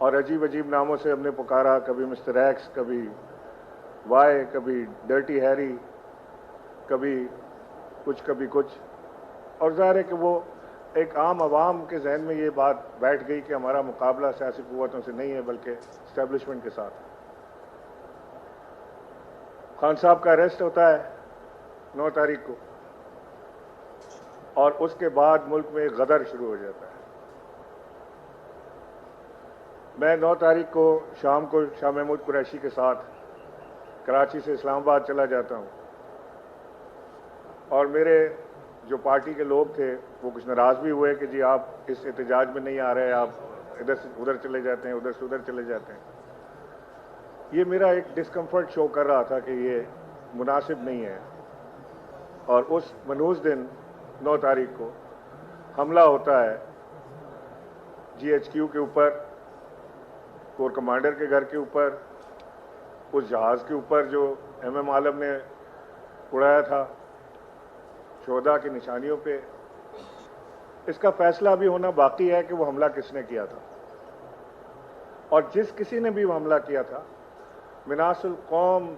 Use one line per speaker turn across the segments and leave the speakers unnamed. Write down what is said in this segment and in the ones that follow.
اور عجیب عجیب ناموں سے ہم نے پکارا، کبھی مسٹر ایکس، کبھی وائی، کبھی ڈرٹی ہیری، کبھی کچھ. اور ظاہر ہے کہ وہ ایک عام عوام کے ذہن میں یہ بات بیٹھ گئی کہ ہمارا مقابلہ سیاسی قوتوں سے نہیں ہے بلکہ اسٹیبلشمنٹ کے ساتھ. خان صاحب کا اریسٹ ہوتا ہے 9 تاریخ کو، اور اس کے بعد ملک میں ایک غدر شروع ہو جاتا ہے. میں 9 تاریخ کو شام شاہ محمود قریشی کے ساتھ کراچی سے اسلام آباد چلا جاتا ہوں، اور میرے جو پارٹی کے لوگ تھے وہ کچھ ناراض بھی ہوئے کہ جی آپ اس احتجاج میں نہیں آ رہے، آپ ادھر سے ادھر چلے جاتے ہیں، ادھر سے ادھر چلے جاتے ہیں. یہ میرا ایک ڈسکمفرٹ شو کر رہا تھا کہ یہ مناسب نہیں ہے. اور اس منحوس دن 9 تاریخ کو حملہ ہوتا ہے GHQ کے اوپر، کور کمانڈر کے گھر کے اوپر، اس جہاز کے اوپر جو MM عالم نے اڑایا تھا، شہداء کی نشانیوں پہ. اس کا فیصلہ بھی ہونا باقی ہے کہ وہ حملہ کس نے کیا تھا، اور جس کسی نے بھی وہ حملہ کیا تھا، مناص القوم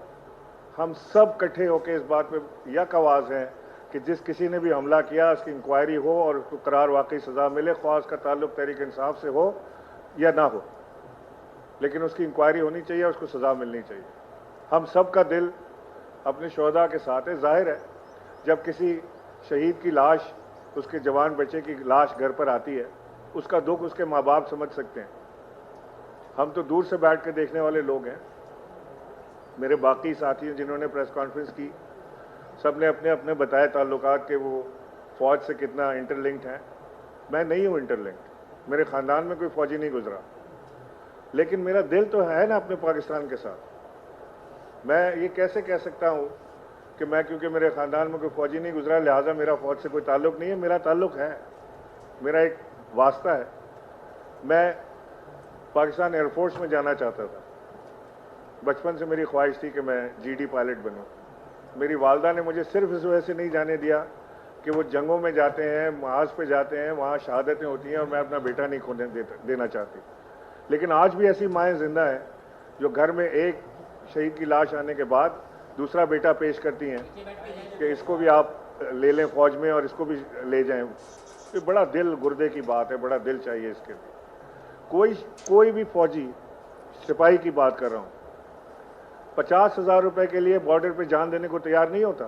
ہم سب کٹھے ہو کے اس بات پہ یک آواز ہیں کہ جس کسی نے بھی حملہ کیا اس کی انکوائری ہو اور اس کو قرار واقعی سزا ملے، خواہ اس کا تعلق تحریک انصاف سے ہو یا نہ ہو، لیکن اس کی انکوائری ہونی چاہیے، اس کو سزا ملنی چاہیے. ہم سب کا دل اپنے شہداء کے ساتھ ہے. ظاہر ہے جب کسی شہید کی لاش، اس کے جوان بچے کی لاش گھر پر آتی ہے، اس کا دکھ اس کے ماں باپ سمجھ سکتے ہیں. ہم تو دور سے بیٹھ کے دیکھنے والے لوگ ہیں. میرے باقی ساتھی جنہوں نے پریس کانفرنس کی، سب نے اپنے اپنے بتائے تعلقات کہ وہ فوج سے کتنا انٹر لنکڈ ہیں. میں نہیں ہوں انٹر لنکڈ، میرے خاندان میں کوئی فوجی نہیں گزرا، لیکن میرا دل تو ہے نا اپنے پاکستان کے ساتھ. میں یہ کیسے کہہ سکتا ہوں کہ میں کیونکہ میرے خاندان میں کوئی فوجی نہیں گزرا لہٰذا میرا فوج سے کوئی تعلق نہیں ہے؟ میرا تعلق ہے، میرا ایک واسطہ ہے. میں پاکستان ایئر فورس میں جانا چاہتا تھا. بچپن سے میری خواہش تھی کہ میں GD پائلٹ بنوں. میری والدہ نے مجھے صرف اس وجہ سے نہیں جانے دیا کہ وہ جنگوں میں جاتے ہیں، محاذ پہ جاتے ہیں، وہاں شہادتیں ہوتی ہیں اور میں اپنا بیٹا نہیں کھونے دینا چاہتی. لیکن آج بھی ایسی مائیں زندہ ہیں جو گھر میں ایک شہید کی لاش آنے کے بعد دوسرا بیٹا پیش کرتی ہیں کہ اس کو بھی آپ لے لیں فوج میں اور اس کو بھی لے جائیں. یہ بڑا دل گردے کی بات ہے، بڑا دل چاہیے اس کے لیے. کوئی بھی فوجی، سپاہی کی بات کر رہا ہوں، 50,000 روپے کے لیے بارڈر پہ جان دینے کو تیار نہیں ہوتا.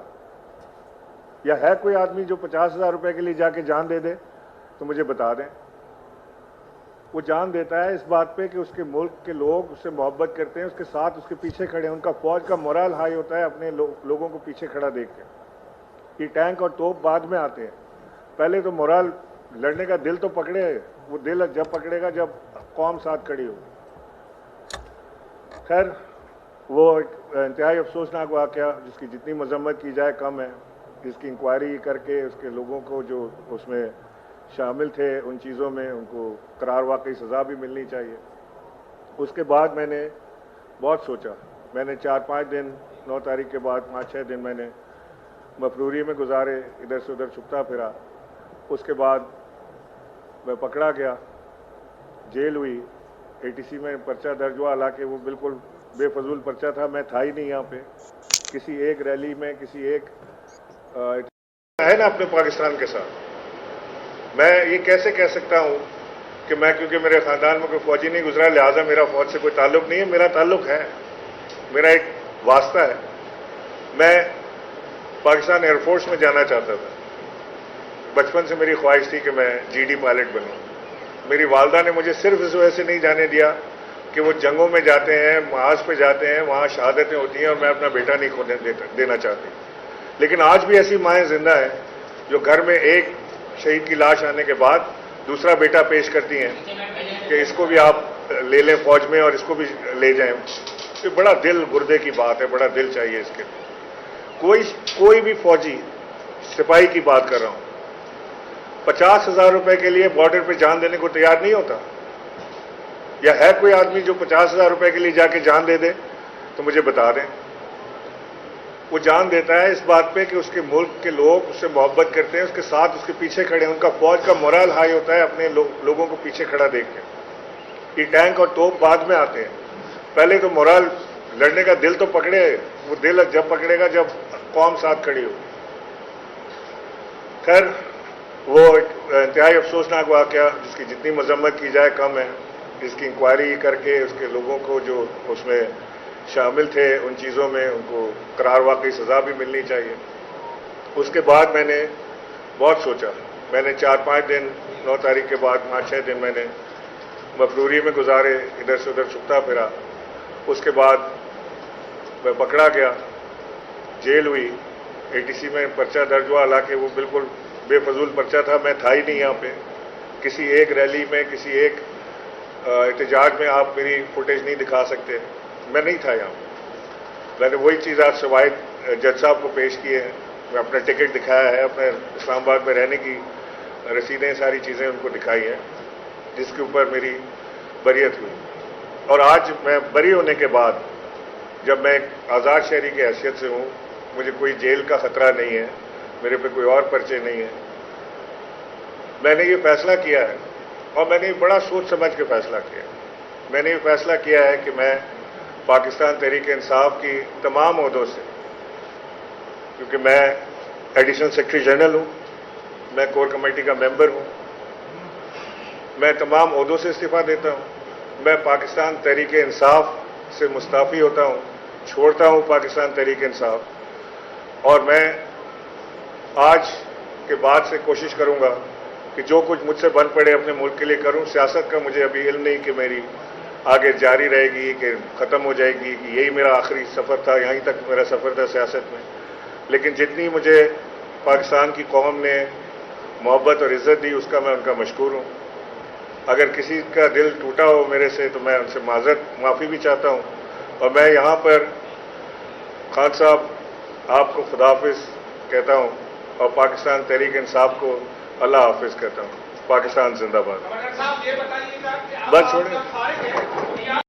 یا ہے کوئی آدمی جو 50,000 روپے کے لیے جا کے جان دے دے تو مجھے بتا دیں. وہ جان دیتا ہے اس بات پہ کہ اس کے ملک کے لوگ اس سے محبت کرتے ہیں، اس کے ساتھ اس کے پیچھے کھڑے ہیں. ان کا فوج کا مورال ہائی ہوتا ہے اپنے لوگوں کو پیچھے کھڑا دیکھ کے. یہ ٹینک اور توپ بعد میں آتے ہیں، پہلے تو مورال، لڑنے کا دل تو پکڑے. وہ دل جب پکڑے گا جب قوم ساتھ کھڑی ہوگی. خیر، وہ ایک انتہائی افسوسناک واقعہ جس کی جتنی مذمت کی جائے کم ہے. اس کی انکوائری کر کے اس کے لوگوں کو جو اس میں شامل تھے ان چیزوں میں ان کو قرار واقعی سزا بھی ملنی چاہیے. اس کے بعد میں نے بہت سوچا. میں نے 4-5 دن 9 تاریخ کے بعد 5-6 دن میں نے مفروری میں گزارے، ادھر سے ادھر چھپتا پھرا. اس کے بعد میں پکڑا گیا، جیل ہوئی، ATC میں پرچہ درج ہوا، حالانکہ وہ بالکل بے فضول پرچہ تھا. میں تھا ہی نہیں یہاں پہ. کسی ایک ریلی میں، کسی ایک ہے نا اپنے پاکستان کے ساتھ. میں یہ کیسے کہہ سکتا ہوں کہ میں کیونکہ میرے خاندان میں کوئی فوجی نہیں گزرا لہٰذا میرا فوج سے کوئی تعلق نہیں ہے؟ میرا تعلق ہے، میرا ایک واسطہ ہے. میں پاکستان ایئر فورس میں جانا چاہتا تھا. بچپن سے میری خواہش تھی کہ میں GD پائلٹ بنوں. میری والدہ نے مجھے صرف اس وجہ سے نہیں جانے دیا کہ وہ جنگوں میں جاتے ہیں، محاذ پہ جاتے ہیں، وہاں شہادتیں ہوتی ہیں اور میں اپنا بیٹا نہیں کھونے دینا چاہتی. لیکن آج بھی ایسی مائیں زندہ ہیں جو گھر میں ایک شہید کی لاش آنے کے بعد دوسرا بیٹا پیش کرتی ہیں کہ اس کو بھی آپ لے لیں فوج میں اور اس کو بھی لے جائیں. یہ بڑا دل گردے کی بات ہے، بڑا دل چاہیے اس کے لیے. کوئی بھی فوجی، سپاہی کی بات کر رہا ہوں، 50,000 روپے کے لیے بارڈر پہ جان دینے کو تیار نہیں ہوتا. یا ہے کوئی آدمی جو 50,000 روپے کے لیے جا کے جان دے دے تو مجھے بتا دیں. وہ جان دیتا ہے اس بات پہ کہ اس کے ملک کے لوگ اس سے محبت کرتے ہیں، اس کے ساتھ اس کے پیچھے کھڑے ہیں. ان کا فوج کا مورال ہائی ہوتا ہے اپنے لوگوں کو پیچھے کھڑا دیکھ کے. یہ ٹینک اور توپ بعد میں آتے ہیں. پہلے تو مورال لڑنے کا دل تو پکڑے. وہ دل جب پکڑے گا جب قوم ساتھ کھڑی ہو. خیر وہ ایک انتہائی افسوسناک واقعہ جس کی جتنی مذمت کی جائے کم ہے. اس کی انکوائری کر کے اس کے لوگوں کو جو اس میں شامل تھے ان چیزوں میں ان کو قرار واقعی سزا بھی ملنی چاہیے. اس کے بعد میں نے بہت سوچا. میں نے 4-5 دن 9 تاریخ کے بعد 5-6 دن میں نے مفروری میں گزارے, ادھر سے ادھر چھپتا پھرا. اس کے بعد میں پکڑا گیا, جیل ہوئی, ATC میں پرچہ درج ہوا. حالانکہ وہ بالکل بے فضول پرچہ تھا. میں تھا ہی نہیں یہاں پہ. کسی ایک ریلی میں, کسی ایک احتجاج میں آپ میری فوٹیج نہیں دکھا سکتے. میں نہیں تھا یہاں. میں نے وہی چیز آج شواہد جج صاحب کو پیش کیے ہیں. میں اپنا ٹکٹ دکھایا ہے, اپنے اسلام آباد میں رہنے کی رسیدیں, ساری چیزیں ان کو دکھائی ہیں جس کے اوپر میری بریت ہوئی. اور آج میں بری ہونے کے بعد جب میں ایک آزاد شہری کی حیثیت سے ہوں, مجھے کوئی جیل کا خطرہ نہیں ہے, میرے پہ کوئی اور پرچے نہیں ہیں. میں نے یہ فیصلہ کیا ہے اور میں نے یہ بڑا سوچ سمجھ کے فیصلہ کیا ہے. میں نے یہ فیصلہ کیا ہے کہ میں پاکستان تحریک انصاف کی تمام عہدوں سے, کیونکہ میں ایڈیشنل سیکرٹری جنرل ہوں, میں کور کمیٹی کا ممبر ہوں, میں تمام عہدوں سے استعفیٰ دیتا ہوں. میں پاکستان تحریک انصاف سے مستعفی ہوتا ہوں, چھوڑتا ہوں پاکستان تحریک انصاف. اور میں آج کے بعد سے کوشش کروں گا کہ جو کچھ مجھ سے بن پڑے اپنے ملک کے لیے کروں. سیاست کا مجھے ابھی علم نہیں کہ میری آگے جاری رہے گی, کہ ختم ہو جائے گی, کہ یہی میرا آخری سفر تھا, یہیں تک میرا سفر تھا سیاست میں. لیکن جتنی مجھے پاکستان کی قوم نے محبت اور عزت دی اس کا میں ان کا مشکور ہوں. اگر کسی کا دل ٹوٹا ہو میرے سے تو میں ان سے معافی بھی چاہتا ہوں. اور میں یہاں پر خان صاحب آپ کو خداحافظ کہتا ہوں اور پاکستان تحریک انصاف کو اللہ حافظ کہتا ہوں. پاکستان زندہ باد.
صاحب یہ بتائیے گا کہ
بس چھوڑیں.